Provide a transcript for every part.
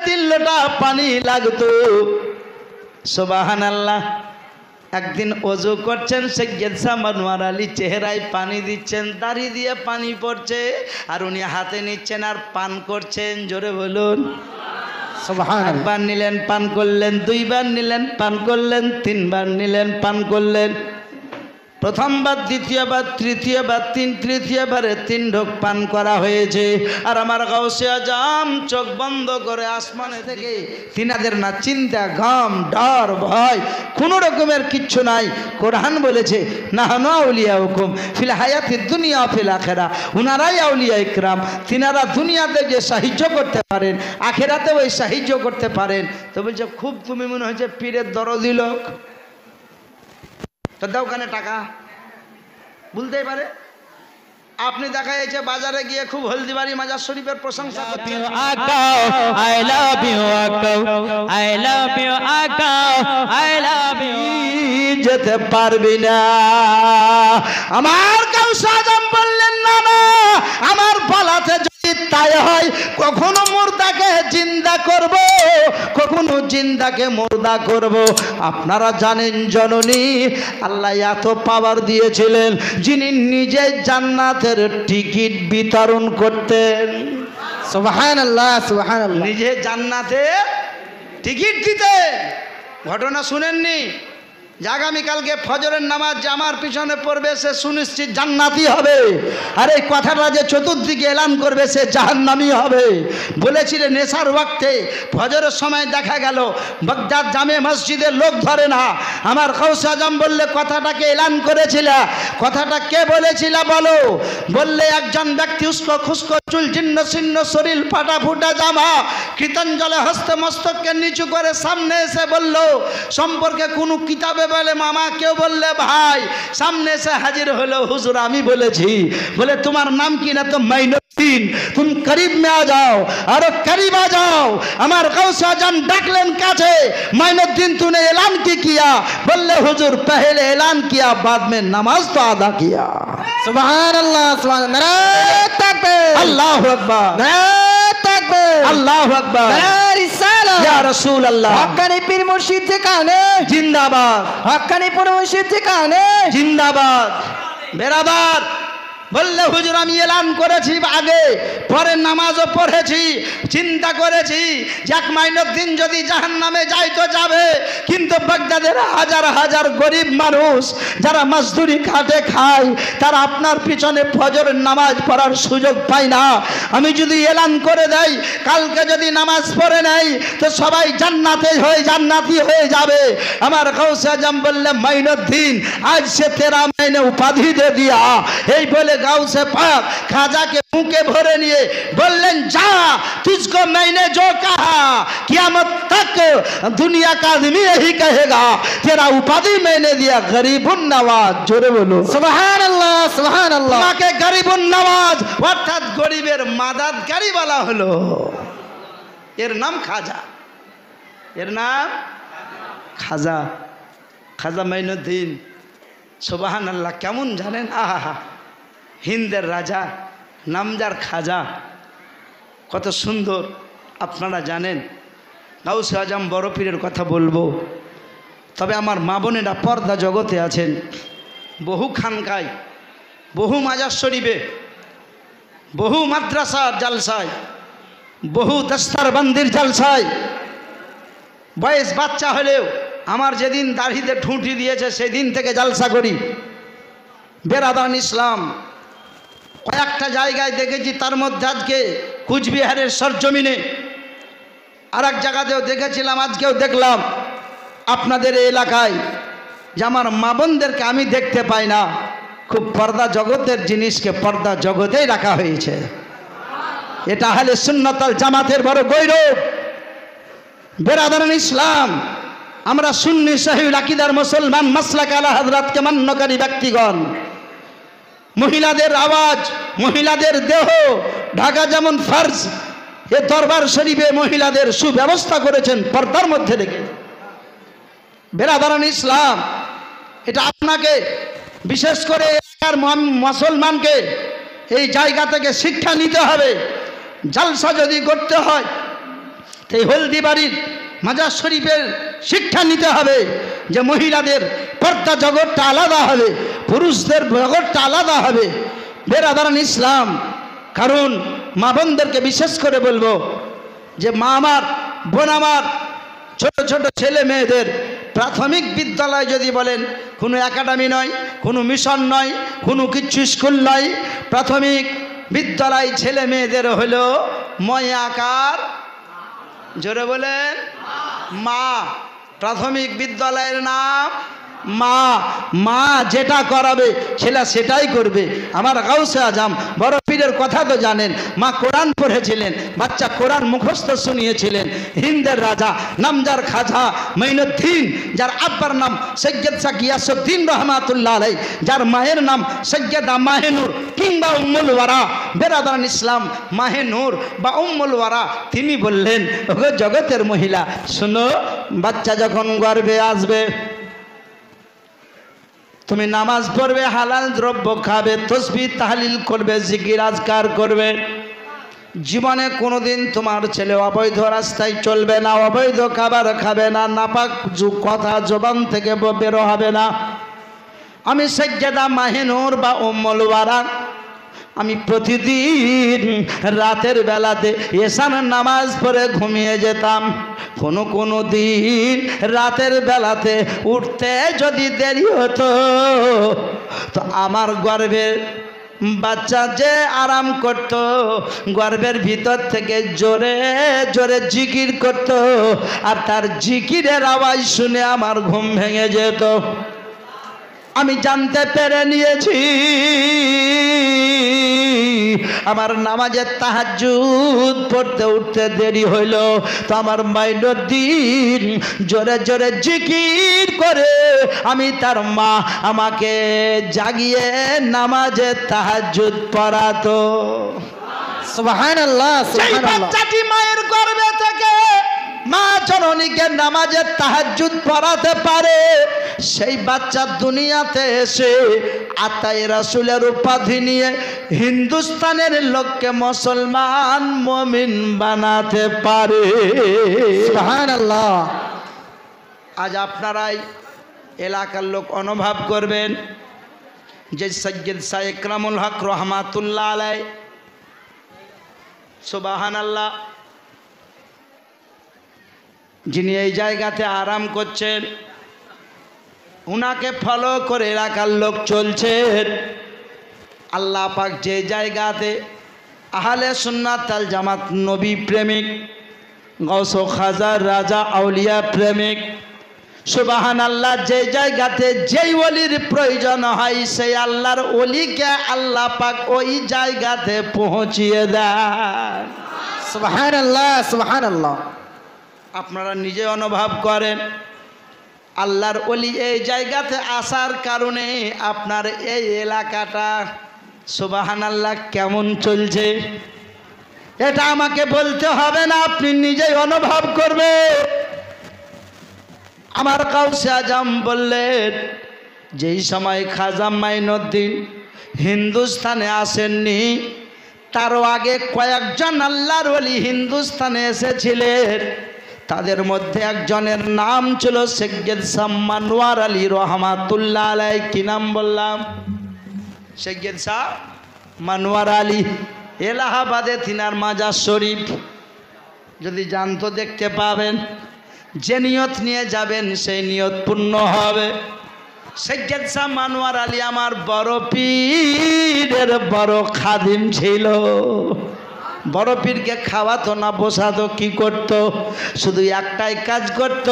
3 লোটা পানি লাগতো। সুবহানাল্লাহ। একদিন ওযু করছেন সৈয়দ শাহ মনোয়ার আলী, চেহারায় পানি দিচ্ছেন, দাড়ি দিয়ে পানি পড়ছে, আর উনি হাতে নিচ্ছেন আর পান করছেন। জোরে বলুন সুবহানাল্লাহ। একবার নিলেন পান করলেন, 2 বার নিলেন পান করলেন, 3 বার নিলেন পান করলেন। প্রথমবার, দ্বিতীয়বার, তৃতীয়বার, তৃতীয়বারে 3 ঢোক পান করা হয়েছে। আর আমার গাউসে আজম চোখ বন্ধ করে আসমানে থেকে তিনাদের না চিন্তা, গম, ডর, ভয় কোনো রকমের কিচ্ছু নাই। কোরআন বলেছে নাহনু আউলিয়াউকুম ফিল হায়াতিদ দুনিয়া ফিল আখিরা। উনারাই আউলিয়া ইকরাম। তিনারা দুনিয়াতে যে সাহায্য করতে পারেন, আখিরাতে ওই সাহায্য করতে পারেন। তো বলছে খুব তুমি মনে হচ্ছে পীরের দরদি লোক, তো দাও ওখানে টাকা, বলতেই পারে। আপনি দেখা যাচ্ছে বাজারে গিয়ে খুব হলদিবাড়ি মাজার শরীফের প্রশংসা করছেন, I love you আকাও, I love you আকাও, I love you। যেতে পারবি না। আমার গাউসে আজম বললেন না না, আমার বলাতে যদি তাই হয়, কখনো মুর্দাকে জিন্দা করব, কখনো জিন্দাকে মুর্দা করব। আপনারা জানেন জননী আল্লাহ এত পাওয়ার দিয়েছিলেন, যিনি নিজে জান্নাতের টিকিট বিতরণ করতেন। সুবহানাল্লাহ, সুবহানাল্লাহ। নিজে জান্নাতে টিকিট দিতেন। ঘটনা শুনেননি? যে আগামীকালকে ফজরের নামাজ যে আমার পিছনে পড়বে সে সুনিশ্চিত জান্নাতি হবে, আর এই কথাটা যে চতুর্দিকে এলান করবে সে জাহান্নামী হবে। বলেছিলেন নেশার ওয়াক্তে ফজরের সময় দেখা গেল বাগদাদ জামে মসজিদে লোক ধরে না। আমার গাউসে আজম বললে কথাটাকে এলান করেছিল, কথাটা কে বলেছিল বলো? বললে একজন ব্যক্তি উস্কো খুস্কো চুল, চিহ্ন ছিন্ন শরীর, ফাটা ফুটা জামা, কৃতাঞ্জলে হস্তে মস্তককে নিচু করে সামনে এসে বলল সম্পর্কে কোনো কিতাবে বলে মামা, কেউ বললে ভাই। সামনে এসে হাজির হলো, হুজুর আমি বলেছি। বলে তোমার নাম কি? না তো মাইনুদ্দিন। तुम करीब में आ जाओ, और करीब आ जाओ। আমার গাউসে আজম ডাকলেন কাছে, মাইনুদ্দিন तूने ऐलान की किया? बोले हुजूर पहले ऐलान किया, बाद में नमाज तो अदा किया। সুবহানাল্লাহ, সুবহানাল্লাহ। নারে তাকবীর, अल्लाहु अकबर, নারে তাকবীর, अल्लाहु अकबर, নারে রিসালাত। या रसूल अल्लाह। হক্কানি পীর মুর্শিদ ঠিকানে जिंदाबाद, হক্কানি পীর মুর্শিদ ঠিকানে जिंदाबाद। बेरादार বললে হুজুর আমি এলান করেছি আগে, পরে নামাজও পড়েছি, চিন্তা করেছি যে এক মাইনুদ্দিন যদি জাহান্নামে যায় তো যাবে, কিন্তু বাগদাদের হাজার হাজার গরিব মানুষ যারা মজদুরি খাটে খায়, তারা আপনার পিছনে ফজরের নামাজ পড়ার সুযোগ পায় না। আমি যদি এলান করে দেই কালকে যদি নামাজ পড়ে নেয় তো সবাই জান্নাতি হয়ে যাবে। আমার গাউসে আজম বললে মাইনুদ্দিন আজ সে তেরা मैंने उपाधि दे दिया। এই বলে गाउसे पाक खाजा के मुंह के भरे लिए बोलें जा, तुझको मैंने जो कहा क़यामत तक दुनिया का आदमी यही कहेगा, तेरा उपाधि मैंने दिया गरीबुन नवाज। जोरे बोलो সুবহানাল্লাহ, সুবহানাল্লাহ। তোমাকে গরিবুন নওয়াজ অর্থাৎ গরিবের মাদাদকারী বলা হলো। এর নাম খাজা, এর নাম খাজা, খাজা মাইনুদ্দিন। সুবহানাল্লাহ। কেমন জানেন? আহা, হিন্দের রাজা, নামজার খাজা, কত সুন্দর আপনারা জানেন। গাউসে আজম বড় পীরের কথা বলবো, তবে আমার মা বোনেরা পর্দা জগতে আছেন, বহু খানকায়, বহু মাজার শরীফে, বহু মাদ্রাসার জালসায়, বহু দস্তারবন্দির জালসায় বয়স বাচ্চা হলেও আমার যেদিন দাড়িতে ঠুঁটি দিয়েছে সেদিন থেকে জালসা করি। বেরাদান ইসলাম কয়েকটা জায়গায় দেখেছি, তার মধ্যে আজকে কুচবিহারের সরজমিনে, আর এক জায়গাতেও দেখেছিলাম, আজকেও দেখলাম আপনাদের এই এলাকায়, যে আমার মা বোনদেরকে আমি দেখতে পাই না। খুব পর্দা জগতের জিনিসকে পর্দা জগতেই রাখা হয়েছে। এটা আহলে সুন্নাত ওয়াল জামাতের বড় গৌরব। বেরাদান ইসলাম, আমরা সুন্নি সহিহ আকীদার মুসলমান, মাসলাক আলা হযরতকে মান্যকারী ব্যক্তিগণ, মহিলাদের আওয়াজ, মহিলাদের দেহ ঢাকা যেমন ফরজ, এ দরবার শরীফে মহিলাদের সুব্যবস্থা করেছেন পর্দার মধ্যে রেখে। বেরাদারান ইসলাম, এটা আপনাকে বিশেষ করে এলাকার মুসলমানকে এই জায়গা থেকে শিক্ষা নিতে হবে। জালসা যদি করতে হয় এই হলদিবাড়ির মাজার শরীফের শিক্ষা নিতে হবে যে মহিলাদের পর্দা জগৎটা আলাদা হবে, পুরুষদের জগৎটা আলাদা হবে। বেরাদারান ইসলাম, কারণ মা বোনদেরকে বিশেষ করে বলবো যে মা আমার, বোন আমার, ছোট ছোট ছেলে মেয়েদের প্রাথমিক বিদ্যালয় যদি বলেন, কোনো একাডেমি নয়, কোনো মিশন নয়, কোনো কিচ্ছু স্কুল নয়, প্রাথমিক বিদ্যালয় ছেলে মেয়েদের হলো ময় আকার, জোরে বলেন মা। প্রাথমিক বিদ্যালয়ের নাম মা। মা যেটা করাবে ছেলে সেটাই করবে। আমার গাউসে আজম বড় পীরের কথা তো জানেন, মা কোরআন পড়েছিলেন, বাচ্চা কোরআন মুখস্থ শুনিয়েছিলেন। হিন্দের রাজা নামজার খাজা মঈনুদ্দিন, যার আব্বার নাম সৈয়দ শাহ গিয়াসউদ্দিন রহমাতুল্লাহ আলাইহি, যার মায়ের নাম সৈয়দা মাহেনুর কিংবা উম্মুল ওয়ারা, বেরাদারান ইসলাম, মাহেনুর বা উম্মুল ওয়ারা, তিনি বললেন, ওগো জগতের মহিলা শোনো, বাচ্চা যখন গর্ভে আসবে তুমি নামাজ পড়বে, হালাল দ্রব্য খাবে, তসবিহ তাহলিল করবে, জিকির আজকার করবে। জীবনে কোনোদিন তোমার ছেলে অবৈধ রাস্তায় চলবে না, অবৈধ খাবার খাবে না, নাপাক কথা জবান থেকে বের হবে না। আমি সৈয়দা মাহেনুর বা উম্মুল ওয়ারা, আমি প্রতিদিন রাতের বেলাতে এশার নামাজ পড়ে ঘুমিয়ে যেতাম। কোনো দিন রাতের বেলাতে উঠতে যদি দেরি হতো তো আমার গর্ভের বাচ্চা যে আরাম করত, গর্ভের ভিতর থেকে জোরে জোরে জিকির করত, আর তার জিকিরের আওয়াজ শুনে আমার ঘুম ভেঙে যেত। আমি জানতে পেরে নিয়েছি আমার নামাজের তাহাজ্জুদ পড়তে উঠতে দেরি হইল, তো আমার মঈনুদ্দিন জোরে জোরে জিকির করে আমি তার মা আমাকে জাগিয়ে নামাজের তাহাজ্জুদ পড়াতো। সুবহানাল্লাহ, সুবহানাল্লাহ। বাচ্চাটি মায়ের গর্ভে থেকে মা জননীকে নামাজের তাহাজ্জুদ পড়াতে পারে, সেই বাচ্চা দুনিয়াতে এসে আতায়ে রাসূলের উপাধি নিয়ে হিন্দুস্তানের লোককে মুসলমান মুমিন বানাতে পারে। সুবহানাল্লাহ। আজ আপনারাই এলাকার লোক অনুভব করবেন যে সৈয়দ শাহ ইকরামুল হক রহমাতুল্লাহ আলাইহি, সুবহানাল্লাহ, যিনি এই জায়গাতে আরাম করছেন, উনাকে ফলো করে এলাকার লোক চলছেন। আল্লাহ পাক যে জায়গাতে আহলে সুন্নাত আল জামাত নবী প্রেমিক, গৌস ও খাজার রাজা আউলিয়া প্রেমিক, সুবহানাল্লাহ, যে জায়গাতে যেই ওলির প্রয়োজন হয় সেই আল্লাহর ওলিকে আল্লাহ পাক ওই জায়গাতে পৌঁছিয়ে দেয়। সুবহানাল্লাহ, সুবহানাল্লাহ। আপনারা নিজে অনুভব করেন আল্লাহর ওলি এই জায়গাতে আসার কারণে আপনার এই এলাকাটা সুবহানাল্লাহ কেমন চলছে। এটা আমাকে বলতে হবে না, আপনি নিজেই অনুভব করবে। আমার গাউসে আজম বললেন, যেই সময় খাজা মাঈনুদ্দিন হিন্দুস্তানে আসেননি তারও আগে কয়েকজন আল্লাহর ওলি হিন্দুস্তানে এসেছিলেন। তাদের মধ্যে একজনের নাম ছিল সৈয়দ শাহ মানওয়ার আলী রহমাতুল্লাহ আলাইহি। কি নাম বললাম? সৈয়দ শাহ মানওয়ার আলী। এলাহাবাদে তিনার মাজার শরীফ, যদি জানতো দেখতে পাবেন। যে নিয়ত নিয়ে যাবেন সেই নিয়ত পূর্ণ হবে। সৈয়দ শাহ মানওয়ার আলী আমার বড় পীরের বড় খাদিম ছিল। বড় পীরকে খাওয়াতো না বসাতো, কি করত? শুধু একটাই কাজ করত,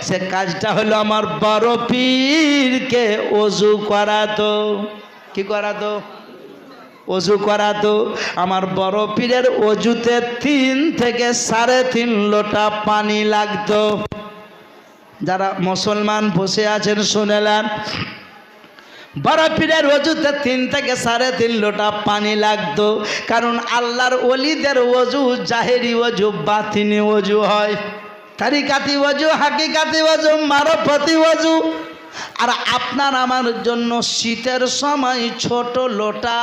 সে কাজটা হলো আমার বড় পীরকে ওযু করাতো। কি করাতো? ওযু করাতো। আমার বড় পীরের ওযুতে 3 থেকে 3.5 লোটা পানি লাগতো। যারা মুসলমান বসে আছেন শুনেলেন, বড় পীরের ওযুতে 3 থেকে 3.5 লোটা পানি লাগতো। কারণ আল্লাহর ওলিদের ওযু জাহেরি ওযু, বাতিনি ওযু হয়। তারিকাতি ওযু, হাকিকাতি ওযু, মারফতি ওযু। আর আপনার আমার জন্য শীতের সময় ছোট লোটা,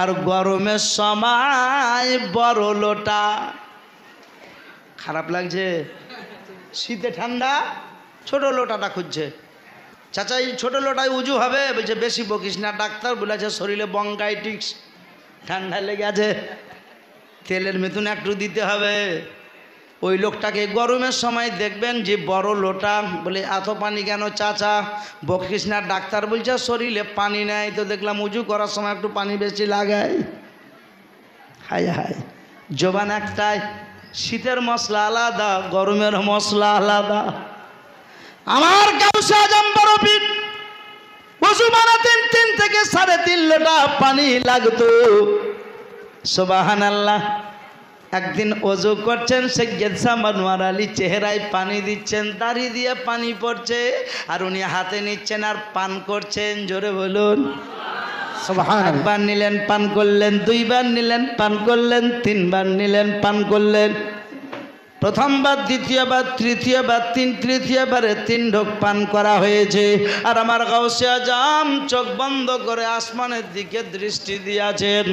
আর গরমের সময় বড় লোটা। খারাপ লাগছে? শীতে ঠান্ডা, ছোট লোটাটা খুঁজছে। চাচা এই ছোটো লোটায় উজু হবে? বলছে বেশি বকিস না, ডাক্তার বলেছে শরীরে বঙ্গাইটিক্স, ঠান্ডা লেগে আছে, তেলের মেতুন একটু দিতে হবে। ওই লোকটাকে গরমের সময় দেখবেন যে বড় লোটা, বলে এত পানি কেন চাচা? বকিস না, ডাক্তার বলছে শরীরে পানি নেই। তো দেখলাম উজু করার সময় একটু পানি বেশি লাগায়। হায় হায়, জবান একটাই, শীতের মশলা আলাদা, গরমের মশলা আলাদা। আমার গাউসে আজম বরফির ওযু বানাতে 3 থেকে 3.5 লোটা পানি লাগতো। সুবহানাল্লাহ। একদিন ওযু করছেন, সৈয়দ শাহ মনোয়ার আলী চেহারায় পানি দিচ্ছেন, দাড়ি দিয়ে পানি পড়ছে, আর উনি হাতে নিচ্ছেন আর পান করছেন। জোরে বলুন সুবহানাল্লাহ। একবার নিলেন পান করলেন, 2 বার নিলেন পান করলেন, 3 বার নিলেন পান করলেন। প্রথমবার, দ্বিতীয়বার, তৃতীয়বার, তৃতীয়বারে 3 ঢোক পান করা হয়েছে। আর আমার গাউসে আজম চোখ বন্ধ করে আসমানের দিকে দৃষ্টি দিয়েছেন।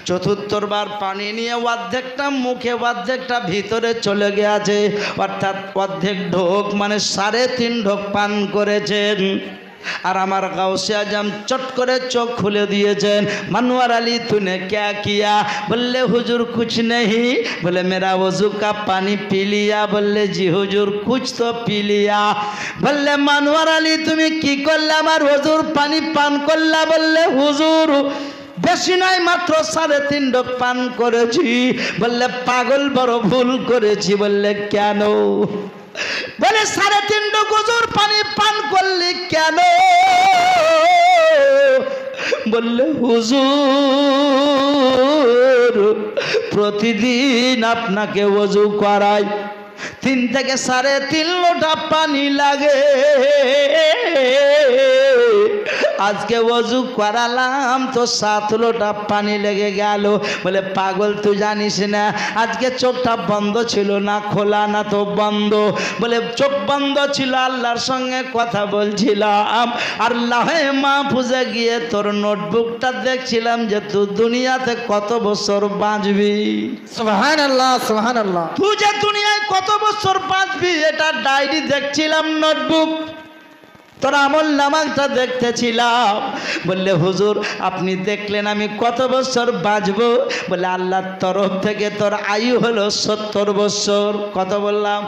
চতুর্থবার পানি নিয়ে অর্ধেকটা মুখে, অর্ধেকটা ভিতরে চলে গিয়েছে, অর্থাৎ অর্ধেক ঢোক মানে 3.5 ঢোক পান করেছেন। আর আমার গাউসে আজম চট করে চোখ খুলে দিয়েছেন। मनोहर अली तूने क्या किया? बोले हुजूर कुछ नहीं। बोले मेरा वजू का पानी पी लिया? बोले जी हुजूर कुछ तो पी लिया। बोले मनोहर अली तुम्हें की करले आमार वजूर पानी पान करला? बोले हुजूर বেশি নয়, মাত্র 3.5 ঢোক পান করেছি। বললে পাগল, বড় ভুল করেছি। বললে কেন? বলে 3.5 ঢোক হুজুর পানি পান করলি কেন? বললে হুজুর প্রতিদিন আপনাকে ওযু করাই, 3 থেকে 3.5 লোটা পানি লাগে, আজকে ওযু করালাম তো 7 লোটা পানি লেগে গেল। বলে পাগল তুই জানিস না আজকে চোখটা বন্ধ ছিল না খোলা? না তো বন্ধ। বলে চোখ বন্ধ ছিল, আল্লাহর সঙ্গে কথা বলছিলাম, আর লাহে মাহফুজে গিয়ে তোর নোটবুকটা দেখছিলাম যে তুই দুনিয়াতে কত বছর বাঁচবি। সুবহানাল্লাহ সুবহানাল্লাহ। তুই যে দুনিয়ায় কত বছর বাঁচবি এটা ডায়েরি দেখছিলাম, নোটবুক, তোর আমল নামাটা দেখতেছিলাম। বললে হুজুর আপনি দেখলেন আমি কত বছর বাঁচবো? বলে আল্লাহর তরফ থেকে তোর আয়ু হলো 70 বছর। কত বললাম?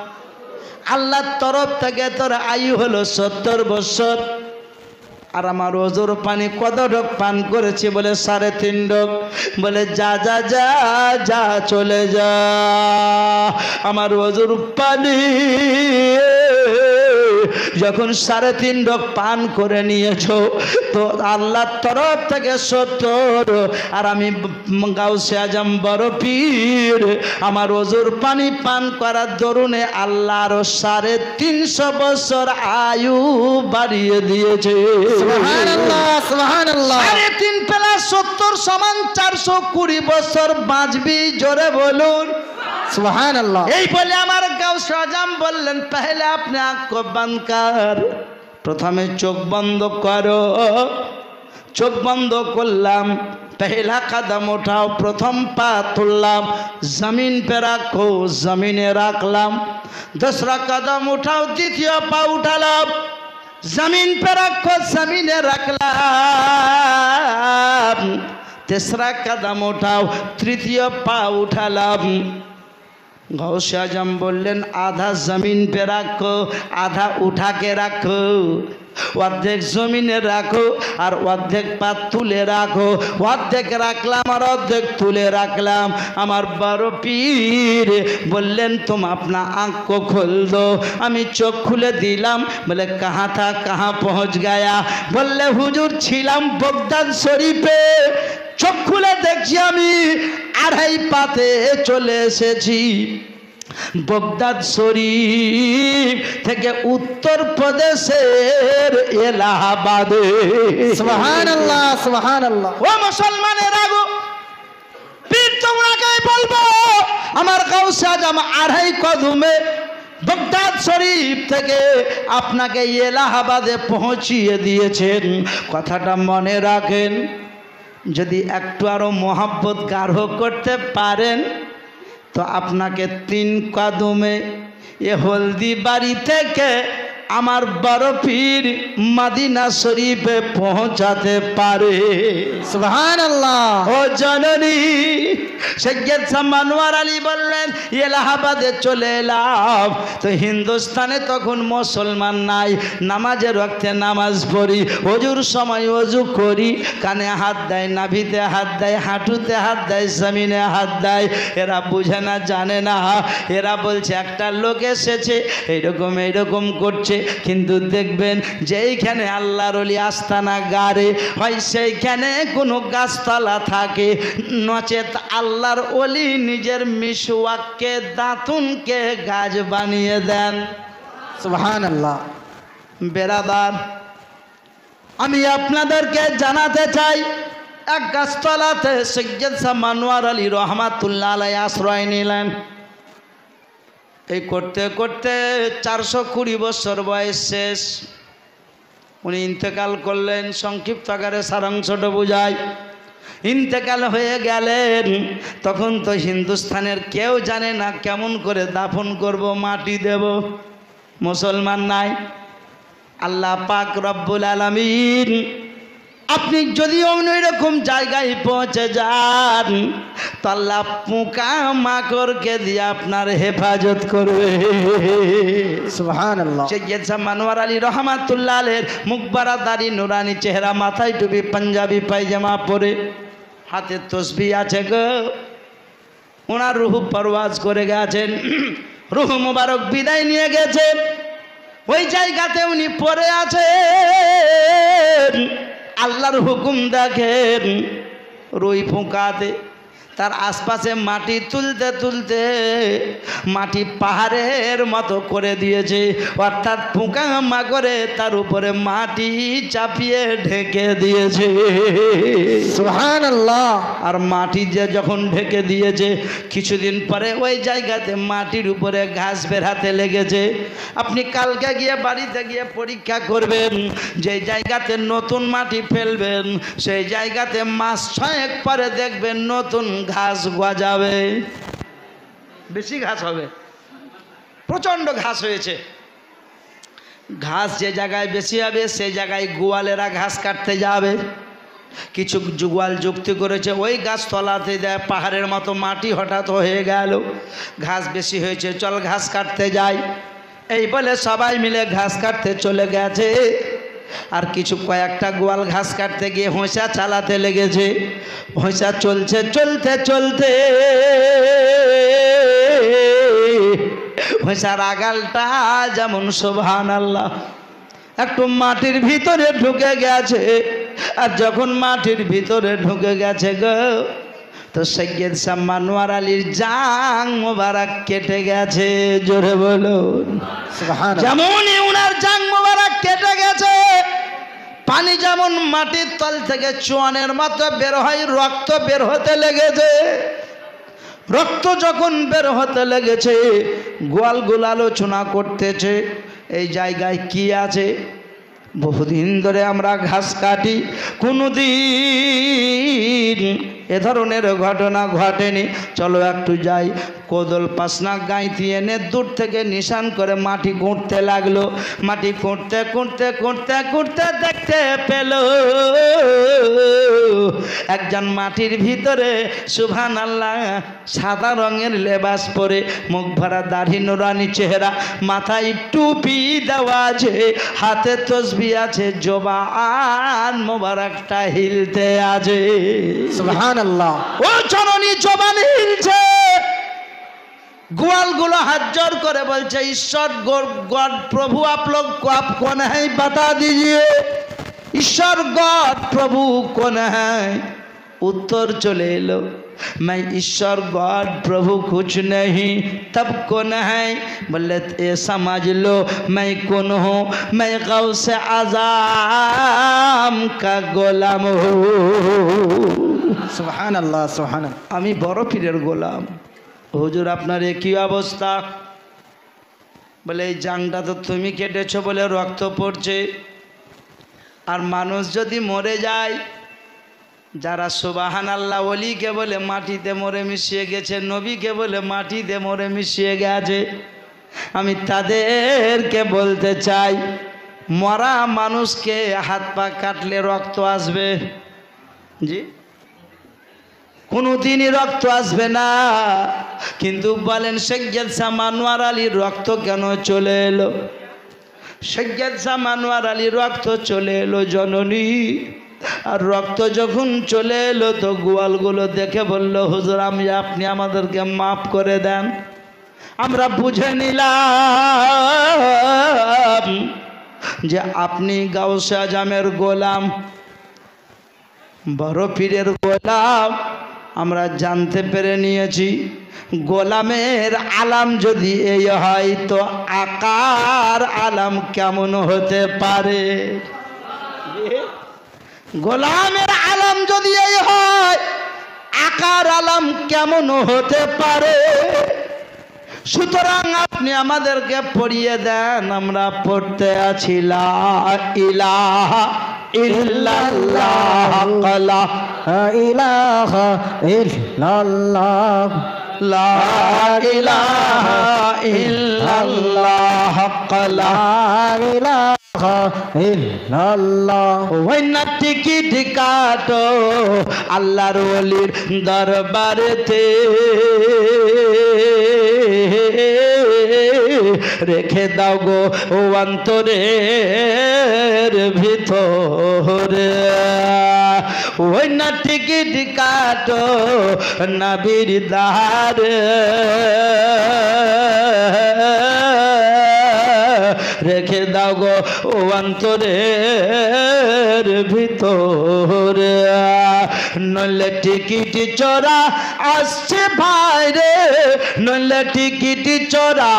আল্লাহর তরফ থেকে তোর আয়ু হলো 70 বছর। আর আমার ওযুর পানি কত ঢোক পান করেছি? বলে 3.5 ঢোক। বলে যা যা যা যা চলে যা, আমার ওযুর পানি যখন 3.5 ঢোক পান করে নিয়েছো তো আল্লাহর তরফ থেকে 70, আর আমি গাউসে আজম বড় পীর আমার ওযুর পানি পান করার দরুনে আল্লাহ আরো 350 বছর আয়ু বাড়িয়ে দিয়েছে। সুবহানাল্লাহ সুবহানাল্লাহ। 3.5 প্লাস 70 সমান 420 বছর বাঁচবি। জোরে বলুন সুবহানাল্লাহ। এই বলে আমার গাউসে আজম বললেন পহলে আপনি আঁখ কো বন্ধ কর, প্রথমে চোখ বন্ধ করো। চোখ বন্ধ করলাম, पहला कदम उठाओ, प्रथम पा तुललाम, जमीन पे रखो, जमीने रखलाम। दूसरा कदम उठाओ, द्वितीय पा उठालाम, जमीन पे रखो, जमीने रखलाम। तीसरा कदम उठाओ, तृतीय पा उठालाम। गौसे आजम बोलें आधा जमीन पे रखो, आधा उठा के रखो, অর্ধেক জমিনে রাখো আর অর্ধেক পা তুলে রাখো। অর্ধেক রাখলাম আর অর্ধেক তুলে রাখলাম। আমার বড় পীর বললেন তুম আপনা आँख को खोल दो। আমি চোখ খুলে দিলাম। বলে কাহা থা কাহা পৌঁছ গায়া? বললে হুজুর ছিলাম বগদাদ শরীফে, চোখ খুলে দেখছি আমি 2.5 পাতে চলে এসেছি বগদাদ শরীফ থেকে উত্তর প্রদেশের এলাহাবাদে। সুবহানাল্লাহ সুবহানাল্লাহ। ও মুসলমানেরা গো, পীর তোমরাকে বলবো আমার গাউসে আজম 2.5 কদমে বগদাদ শরীফ থেকে আপনাকে এলাহাবাদে পৌঁছিয়ে দিয়েছেন। কথাটা মনে রাখেন। যদি একটু আরো মোহাব্বত গাঢ় করতে পারেন তো আপনাকে 3 কদমে এ হলদি বাড়ি থেকে আমার বড় পীর মদিনা শরীফে পৌঁছাতে পারে। সুবহানাল্লাহ। ও জননী সৈয়দ শাহ মনোয়ার আলী বললেন এলাহাবাদে চলে এলাম। তো হিন্দুস্তানে তখন মুসলমান নাই, নামাজের ওয়াক্তে নামাজ পড়ি, ওজুর সময় ওজু করি, কানে হাত দেয়, নাভিতে হাত দেয়, হাঁটুতে হাত দেয়, জমিনে হাত দেয়। এরা বুঝে না, জানে না। এরা বলছে একটা লোক এসেছে এইরকম করছে। কিন্তু দেখবেন যেইখানে আল্লাহর ওলি আস্তানা গাড়ে হয় সেইখানে কোনো গাছতলা থাকে, নচেত আল্লাহর ওলি নিজের মিসওয়াককে দাঁতুনকে গাছ বানিয়ে দেন। সুবহানাল্লাহ। বেরাদার, আমি আপনাদেরকে জানাতে চাই এক গাছতলাতে সৈয়দ শাহ মনোয়ার আলী রহমাতুল্লাহ আলাইহি আশ্রয় নিলেন। এই করতে করতে 420 বছর বয়স শেষ, উনি ইন্তেকাল করলেন। সংক্ষিপ্ত আকারে সারাংশটা বুঝায়। ইন্তেকাল হয়ে গেলেন, তখন তো হিন্দুস্তানের কেউ জানে না কেমন করে দাফন করব, মাটি দেব, মুসলমান নাই। আল্লাহ পাক রব্বুল আলামিন আপনি যদি অন্য রকম জায়গায় পৌঁছে যান তো আল্লাহ পোকা মাকড়কে দিয়ে আপনার হেফাজত করবে। সুবহানাল্লাহ। সৈয়দ শাহ মনোয়ার আলী রহমাতুল্লাহ আলাইহির মুখবারা দাড়ি, নুরানি চেহারা, মাথায় টুপি, পাঞ্জাবি পায়জামা পরে, হাতে তসবিহ আছে গো। ওনার রুহ পরওয়াজ করে গেছেন, রুহ মুবারক বিদায় নিয়ে গেছেন। ওই জায়গাতে উনি পড়ে আছেন, আল্লাহর হুকুম দেখেন, রুই ফুঁকাতে তার আশপাশে মাটি তুলতে তুলতে মাটি পাহাড়ের মতো করে দিয়েছে, অর্থাৎ ফুঁকা করে তার উপরে মাটি চাপিয়ে ঢেকে দিয়েছে। সুবহানাল্লাহ। আর মাটি যে যখন ঢেকে দিয়েছে, কিছুদিন পরে ওই জায়গাতে মাটির উপরে ঘাস বেরাতে লেগেছে। আপনি কালকে গিয়ে বাড়িতে গিয়ে পরীক্ষা করবেন, যে জায়গাতে নতুন মাটি ফেলবেন সেই জায়গাতে মাস 6 পরে দেখবেন নতুন ঘাস গজাবে, বেশি ঘাস হবে, প্রচণ্ড ঘাস হয়েছে। ঘাস যে জায়গায় বেশি হবে সেই জায়গায় গোয়ালেরা ঘাস কাটতে যাবে। কিছু গোয়াল যুক্তি করেছে ওই গাছ তলাতে দেয়, পাহাড়ের মতো মাটি হঠাৎ হয়ে গেল, ঘাস বেশি হয়েছে, চল ঘাস কাটতে যাই। এই বলে সবাই মিলে ঘাস কাটতে চলে গেছে। আর কিছু কয়েকটা গোয়াল ঘাস কাটতে গিয়ে হোঁচা চালাতে লেগেছে। হোঁচা চলছে, চলতে চলতে হোঁচার আগালটা যেমন সুবহানাল্লাহ একটু মাটির ভিতরে ঢুকে গেছে। আর যখন মাটির ভিতরে ঢুকে গেছে গো, তো সৈয়দ শাহ মনোয়ার আলীর জাং মোবারক কেটে গেছে। জোরে বলুন সুবহানাল্লাহ। যেমনই উনার জাং মোবারক কেটে গেছে, পানি যেমন মাটির তল থেকে চোয়ানের মতো বের হয়, রক্ত বের হতে লেগেছে। রক্ত যখন বের হতে লেগেছে, গোয়ালগুলো আলোচনা করতেছে এই জায়গায় কি আছে। বহুদিন ধরে আমরা ঘাস কাটি, কোনোদিন এ ধরনের ঘটনা ঘটেনি, চলো একটু যাই। কোদল পাসনা গাঁইতি এনে দূর থেকে নিশান করে মাটি কুঁড়তে লাগলো। মাটি কুঁড়তে কুঁড়তে কুঁড়তে কুঁড়তে দেখতে পেল একজন মাটির ভিতরে সুবহানাল্লাহ সাদা রঙের লেবাস পরে, মুখ ভরা দাড়ি, নুরানি চেহারা, মাথায় টুপি দেওয়া আছে, হাতে তসবিহ আছে, জবান মোবারকটা হিলতে আছে। সুবহানাল্লাহ। ও জননী জবান হিলছে। ग्वालगुलो हाथ जोड़ करे बोलছে ईश्वर गॉड प्रभु आप लोग को आप कौन है बता दीजिए। ईश्वर गॉड प्रभु कौन है। उत्तर चले लो मैं ईश्वर गॉड प्रभु कुछ नहीं तब कौन है। बोले ये समझ लो मैं कौन हूँ। मैं गौस आज़म का गोलाम हूँ। सुभान अल्लाह सुभान अल्लाह। आमी बड़ो पीरेर गोलाम। हुजूर आपनार की अवस्था। बोले जांगटा तो तुम केटेছো बोले रक्त पड़ছে। और मानुष यदि मरे जाए যারা সুবহানাল্লাহ ওলিকে বলে মাটিতে মরে মিশিয়ে গেছে, নবীকে বলে মাটিতে মরে মিশিয়ে গেছে, আমি তাদেরকে বলতে চাই, মরা মানুষকে হাত পা কাটলে রক্ত আসবে? জি, কোনোদিনই রক্ত আসবে না। কিন্তু বলেন সৈয়দ শাহ মানোয়ার আলীর রক্ত কেন চলে এলো? সৈয়দ শাহ মানোয়ার আলীর রক্ত চলে এলো জননী। আর রক্ত যখন চলে এলো তো গোয়ালগুলো দেখে বলল, হুজুর আপনি আমাদেরকে মাফ করে দেন, আমরা বুঝে নিলাম যে আপনি গাউসে আজমের গোলাম, বড় পীরের গোলাম। আমরা জানতে পেরে নিয়েছি গোলামের আলাম যদি এই হয় তো আকার আলাম কেমন হতে পারে? গোলামের আলাম যদি এই হয় আকার আলাম কেমন হতে পারে? সুতরাং আপনি আমাদেরকে পড়িয়ে দেন, আমরা পড়তে আছি লা ইলাহা ইল্লাল্লাহ, লা ইলাহা ইল্লাল্লাহ, লা ইলাহা ইল্লাল্লাহ, লা ইলাহা ইল্লাল্লাহ। ওই না টিকিট কাটো আল্লাহর ওলির দরবারেতে, রেখে দাও গো ও অন্তরের ভিতরে। ওই না টিকিট কাটো নবীর দ্বারে, রেখে দাও গো ও অন্তরের ভিতরে। নইলে টিকিট চোরা আসছে বাইরে, নইলে টিকিট চোরা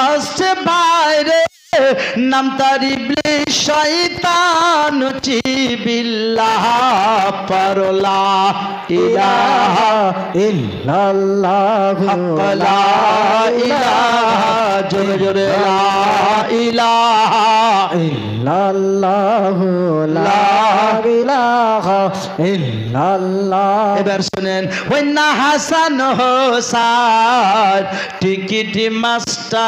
আসছে বাইরে, নাম তার ইবলিস শয়তান চিবিল্লাহ পারলা ইলাহা ইল্লাল্লাহ, লা ইলাহা, জোরে জোরে লা ইলাহা ইল্লাল্লাহ, লা ইলাহা ইল্লাল্লাহ। এবার শুনেন, ওই না হাসান হোসান টিকিট মাস্টার,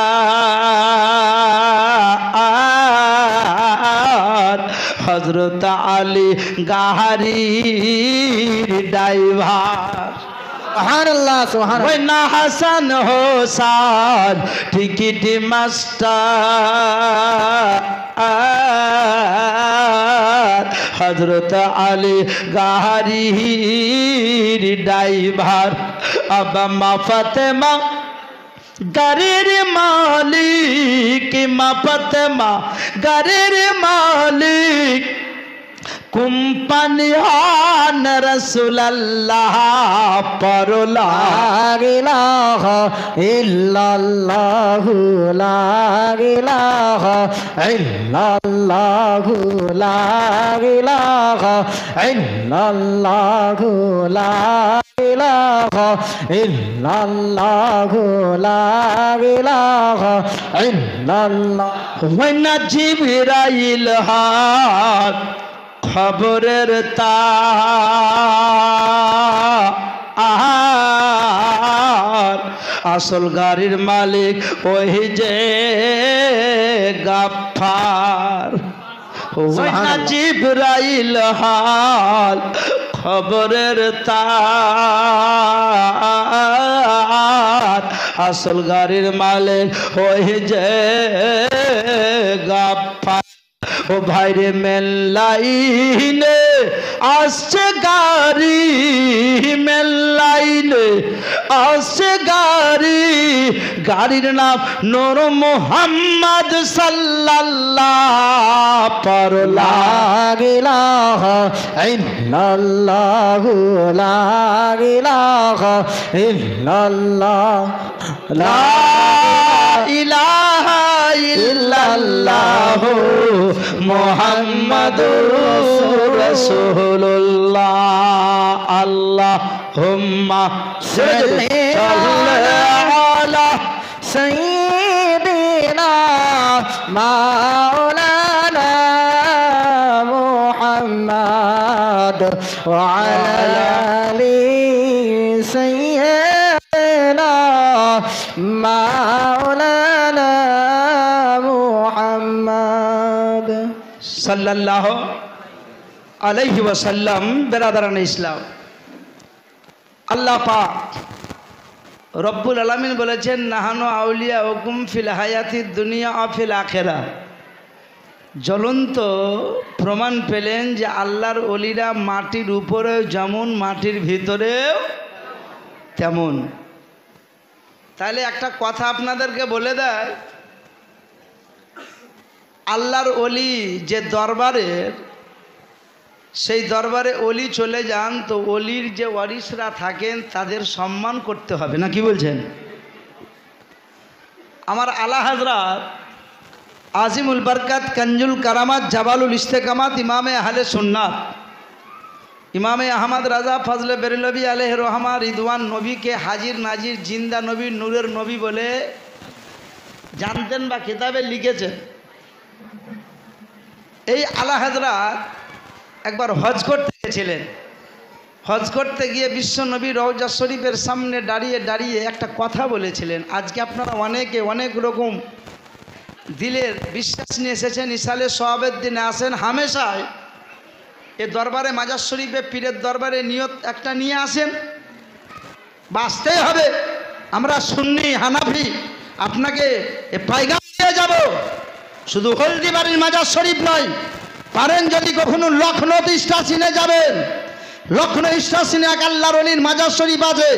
হযরত আলী গাহারির ড্রাইভার। সুবহানাল্লাহ, সুবহানাল্লাহ। ওই না হাসান হোসান টিকিট মাস্টার, হযরত আলী গাহারির ড্রাইভার। আবা মা ফাতেমা গাড়ির মালিক, মা ফাতেমা গাড়ির মালিক, কোম্পানি হান রাসূলুল্লাহ পরলা ইলাহা ইল্লাল্লাহ, লা ইলাহা ইল্লাল্লাহ, লা ইলাহা ইল্লাল্লাহ, লা ইলাহা ইল্লাল্লাহ, লা ইলাহা ইল্লাল্লাহ। ওই না জিবরাইল হাত খবরের তার, আসল গাড়ির মালিক ওই যে গাফফার। ওই না জিবরাইল হাল খবরের তার, আসল গাড়ির মালিক ওই যে গাফফার। ও ভাইরে মেলাইনে আসছে গাড়ি, মেলাইনে আসছে গাড়ি, গাড়ির নাম নূর মুহাম্মদ সাল্লাল্লাহ পরলা ইলাহা ইল্লাল্লাহ, লা ইলাহা ইল্লাল্লাহ, লা ইলাহা ইল্লাল্লাহ মুহাম্মাদুর রাসূলুল্লাহ। আল্লাহুম্মা সাল্লি আলা সাইয়্যিদিনা মাওলানা মুহাম্মদ وعلى آل سيدنا مولانا محمد সাল্লাল্লাহু আলাইহি ওয়াসাল্লাম। বেরাদারান ইসলাম, আল্লাহ পাক রব্বুল আলামিন বলেছেন, নাহানু আউলিয়া হুকুম ফিল হায়াতিদ দুনিয়া ও ফিল আখিরা। জ্বলন্ত প্রমাণ পেলেন যে আল্লাহর ওলিরা মাটির উপরেও যেমন মাটির ভিতরেও তেমন। তাহলে একটা কথা আপনাদেরকে বলে দেয়, আল্লাহর ওলি যে দরবারের, সেই দরবারে ওলি চলে যান তো ওলির যে ওয়ারিসরা থাকেন তাদের সম্মান করতে হবে না, কি বলছেন? আমার আলা হযরত আজিমুল বরকত কঞ্জুল কারামাত জাবালুল ইস্তেকামাত ইমামে আহলে সুন্নাত ইমামে আহমদ রাজা ফজলে বেরেলভি আলাইহির রহমা রিদওয়ান নবীকে হাজির নাজির জিন্দা নবী, নূরের নবী বলে জানতেন বা কিতাবে লিখেছেন। এই আলা হযরত একবার হজ করতে গেছিলেন। হজ করতে গিয়ে বিশ্ব নবী রওজা শরীফের সামনে দাঁড়িয়ে দাঁড়িয়ে একটা কথা বলেছিলেন। আজকে আপনারা অনেকে অনেক রকম দিলের বিশ্বাস নিয়ে এসেছেন, ইসালে সওয়াবের দিনে আসেন, হামেশায় এ দরবারে মাজার শরীফে পীরের দরবারে নিয়ত একটা নিয়ে আসেন, বাঁচতেই হবে। আমরা সুন্নি হানাফি, আপনাকে এ পায়গাম দিয়ে যাব। শুধু হলদিবাড়ির মাজার শরীফ নয়, পারেন যদি কখনো লখনৌ স্টেশনে যাবেন, লখনৌ স্টেশনে এক আল্লাহর ওলির মাজার শরীফ আছে।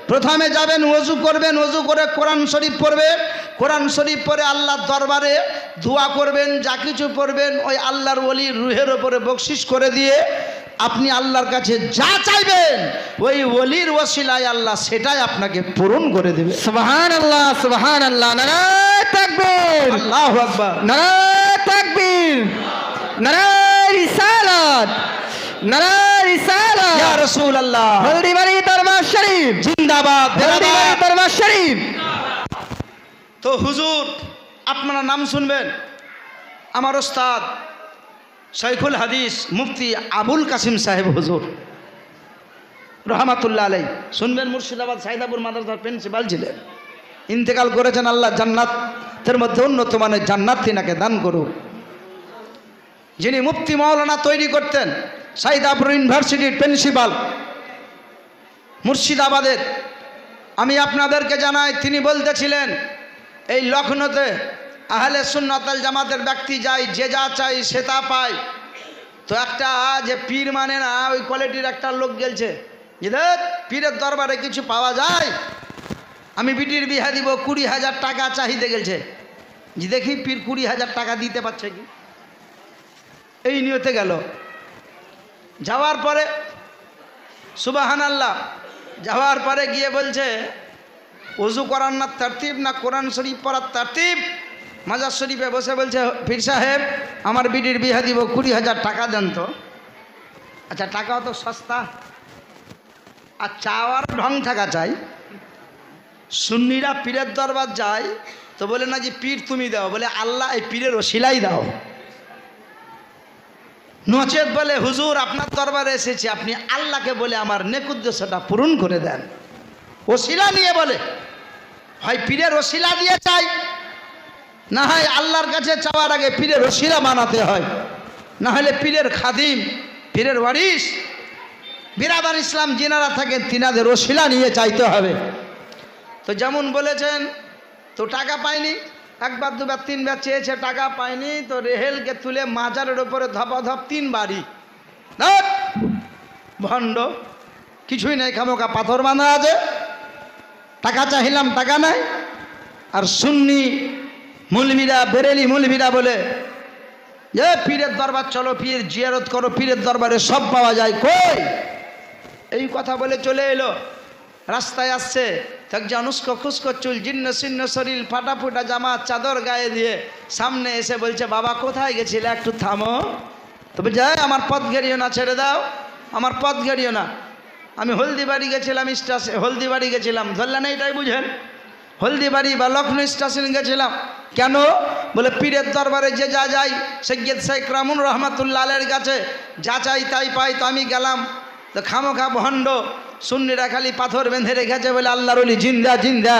প্রথমে যাবেন, ওযু করবেন, ওযু করে কোরআন শরীফ পড়বেন, কোরআন শরীফ পড়ে আল্লাহর দরবারে দোয়া করবেন, যা কিছু পড়বেন ওই আল্লাহর ওলির রুহের ওপরে বকশিশ করে দিয়ে আপনি আল্লাহর কাছে যা চাইবেন ওই ওলির ওসিলায় আল্লাহ সেটাই আপনাকে পূরণ করে দেবে। সুবহানাল্লাহ, সুবহানাল্লাহ, নারায়ে তাকবীর, আল্লাহু আকবার, নারায়ে তাকবীর, নারায়ে রিসালাত, নারায়ে রিসালাত, ইয়া রাসূলুল্লাহ। হলদিবাড়ি দরবার শরীফ জিন্দাবাদ, হলদিবাড়ি দরবার শরীফ। তো হুজুর আপনারা নাম শুনবেন, আমার ওস্তাদ শাইখুল হাদিস মুফতি আবুল কাসিম সাহেব হুজুর রহমাতুল্লাহ আলাইহি, শুনবেন। মুর্শিদাবাদ সাইদাপুর মাদ্রাসার প্রিন্সিপাল ছিলেন, ইন্তেকাল করেছেন। আল্লাহ জান্নাতের মধ্যে উন্নত মানের জান্নাত তিনাকে দান করুন। যিনি মুফতি মাওলানা তৈরি করতেন, সাইদাপুর ইউনিভার্সিটির প্রিন্সিপাল মুর্শিদাবাদের, আমি আপনাদেরকে জানাই, তিনি বলতেছিলেন এই লখনৌতে আহলে সুন্নাত ওয়াল জামাতের ব্যক্তি যায়, যে যা চাই সে তা পায়। তো একটা যে পীর মানে না ওই কোয়ালিটির একটা লোক গেলছে, এদের পীরের দরবারে কিছু পাওয়া যায়, আমি বিটির বিহা দিব, 20,000 টাকা চাহিদা গেলছে। যে দেখি পীর 20,000 টাকা দিতে পারছে কি, এই নিয়তে গেল। যাওয়ার পরে সুবহানাল্লাহ, যাওয়ার পরে গিয়ে বলছে ওযু করার না তারতিব না কোরআন শরীফ পড়ার তারতিব। মাজার শরীফে বসে বলছে, পীর সাহেব আমার বিটির বিহা দিব, 20,000 টাকা দেন তো। আচ্ছা, টাকাও তো সস্তা, আর চাওয়ার ঢং থাকা চাই। সুন্নিরা পীরের দরবার যায় তো বলে না যে পীর তুমি দাও, বলে আল্লাহ এই পীরের ওসিলাই দাও। নচেত বলে হুজুর আপনার দরবারে এসেছি, আপনি আল্লাহকে বলে আমার নেক উদ্দেশ্যটা পূরণ করে দেন। ওসিলা নিয়ে বলে, হয় পীরের ওসিলা দিয়ে চাই, না হয় আল্লাহর কাছে চাওয়ার আগে পীরের ওসিলা বানাতে হয়, না হলে পীরের খাদিম, পীরের ওয়ারিস বিরাদার ইসলাম যিনারা থাকেন তিনাদের ওসিলা নিয়ে চাইতে হবে। তো যেমন বলেছেন, তো টাকা পায়নি, একবার দুবার তিনবার চেয়েছে, টাকা পায়নি, তো রেহেলকে তুলে মাজারের ওপরে ধপাধপ 3 বাড়ি। ভণ্ড, কিছুই নেই, খামোকা পাথর বাঁধা আছে, টাকা চাইলাম টাকা নাই। আর সুন্নি মুলবিরা, বেরেলি মুলবিরা বলে যে পীরের দরবার চলো, পীর জিয়ারত করো, পীরের দরবারে সব পাওয়া যায়। কই, এই কথা বলে চলে এলো। রাস্তায় আসছে, একজন উস্কো খুস্কো চুল, জিন্ন সিন্ন শরীর, ফাটা ফুটা জামা, চাদর গায়ে দিয়ে সামনে এসে বলছে, বাবা কোথায় গেছিলে, একটু থামো। তো বলছে, আমার পথ ঘেরিও না, ছেড়ে দাও, আমার পথ ঘেরিও না। আমি হলদিবাড়ি গেছিলাম, হলদিবাড়ি গেছিলাম, ধরলেন এইটাই বুঝেন, হলদিবাড়ি বা লখনৌ স্টেশন গেছিলাম। কেন, বলে পীরের দরবারে যে যা যাই, সৈয়দ শেখ রামুন রহমাতুল্লাহ আলাইহির কাছে যা চাই তাই পাই। তো আমি গেলাম, তো খামোখা ভণ্ড সুন্নিরা খালি পাথর বেঁধে রেখেছে বলে আল্লাহর ওলি জিন্দা জিন্দা,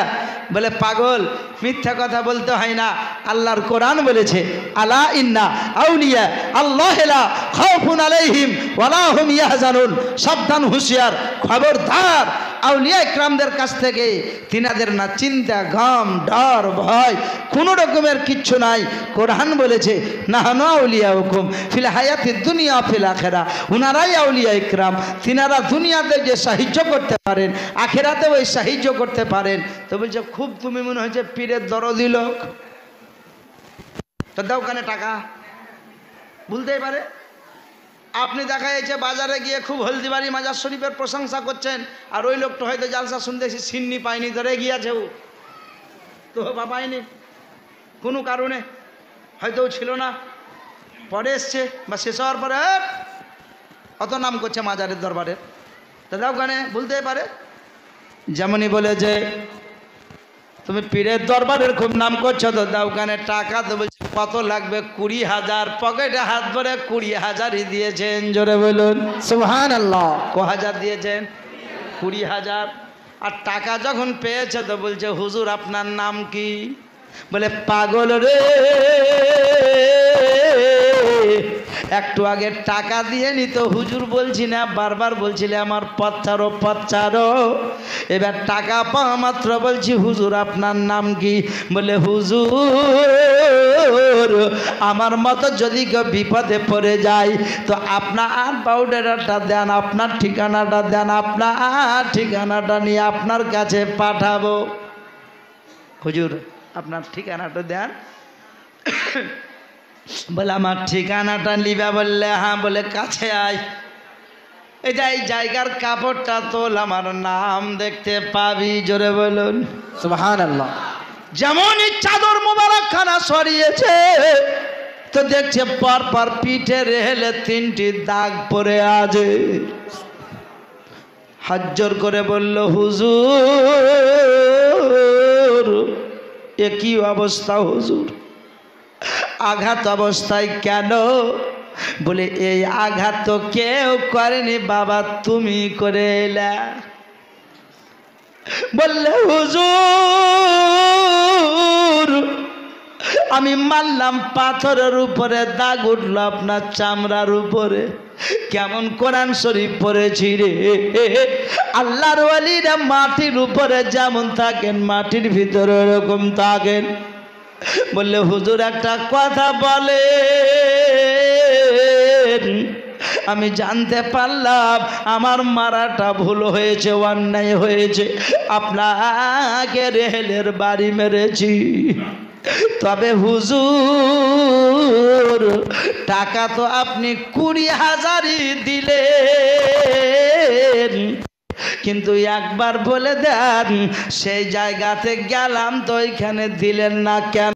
বলে পাগল, মিথ্যা কথা বলতে হয় না। আল্লাহর কোরআন বলেছে আলা ইন্না আউলিয়া আল্লাহ লা খাউফুন আলাইহিম ওয়ালা হুম ইয়াহজানুন, সাবধান, হুঁশিয়ার, খবরদার, আউলিয়া ইকরামদের কাছ থেকে তিনাদের না চিন্তা, গম, ডর, ভয়, কোনো রকমের কিচ্ছু নাই। কোরআন বলেছে নাহানু আউলিয়া হুকুম ফিল হায়াতিদ দুনিয়া ফিল আখিরা, উনারাই আউলিয়া ইকরাম, তিনারা দুনিয়াতে যে সাহায্য করতে পারেন আখিরাতে ওই সাহায্য করতে পারেন। তো বলছে খুব তুমি মনে হয়েছে পীরের দরদি লোক, তো দাও ওখানে টাকা, বলতেই পারে। আপনি দেখা যাচ্ছে বাজারে গিয়ে খুব হলদিবাড়ি মাজার শরীফের প্রশংসা করছেন, আর ওই লোকটা হয়তো জালসা শুনতে এসে সিন্নি পায়নি, ধরে গিয়েছে, ও তো বা পায়নি কোনো কারণে, হয়তো ছিল না, পরে এসছে বা শেষ হওয়ার পরে অত নাম করছে মাজারের দরবারের, তো দাও ওখানে, বলতেই পারে। যেমনই বলে যে তুমি পীরের দরবারের খুব নাম করছো, তো দাও ওখানে টাকা, তো বলছে কত লাগবে, 20,000, পকেটে হাত ভরে 20,000ই দিয়েছেন, জোরে বলুন সুবহানাল্লাহ। ক হাজার দিয়েছেন, 20,000। আর টাকা যখন পেয়েছে তো বলছে হুজুর আপনার নাম কি, বলে পাগল রে, একটু আগে টাকা দিয়ে নিত হুজুর বলছি না, বারবার বলছিলে আমার পথ ছাড়ো পথ ছাড়ো, এবার টাকা পাওয়া মাত্র বলছি হুজুর আপনার নাম কি, বলে হুজুর আমার মতো যদি কেউ বিপদে পড়ে যায় তো আপনার পাউডারটা দেন, আপনার ঠিকানাটা দেন, আপনার ঠিকানাটা নিয়ে আপনার কাছে পাঠাবো। হুজুর আপনার ঠিকানাটা দেন, বলে আমার ঠিকানাটা নিবা, বললে হ্যাঁ, বলে কাছে আয়, এটা এই জায়গার কাপড়টা তোল, আমার নাম দেখতে পাবি, জোরে বলুন সুবহানাল্লাহ। যেমনই চাদর মোবারক খানা সরিয়েছে তো দেখছে পর পর পিঠে রেহেলে 3টি দাগ পড়ে আছে। হাত জোর করে বলল হুজুর এ কি অবস্থা হুজুর, আঘাত অবস্থায় কেন, বলে এই আঘাত তো কেউ করেনি বাবা, তুমি করে এলা। বললে হুজুর আমি মারলাম পাথরের উপরে, দাগ উঠল আপনার চামড়ার উপরে, কেমন কোরআন শরীফ পড়েছি রে, আল্লাহর ওয়ালিরা মাটির উপরে যেমন থাকেন মাটির ভিতরে এরকম থাকেন। বললে হুজুর একটা কথা বলে, আমি জানতে পারলাম আমার মারাটা ভুল হয়েছে, অন্যায় হয়েছে, আপনাকে রেহেলের বাড়ি মেরেছি, তবে হুজুর টাকা তো আপনি 20,000ই দিলেন, কিন্তু একবার বলে দেন সেই জায়গাতে গেলাম তো ওইখানে দিলেন না কেন?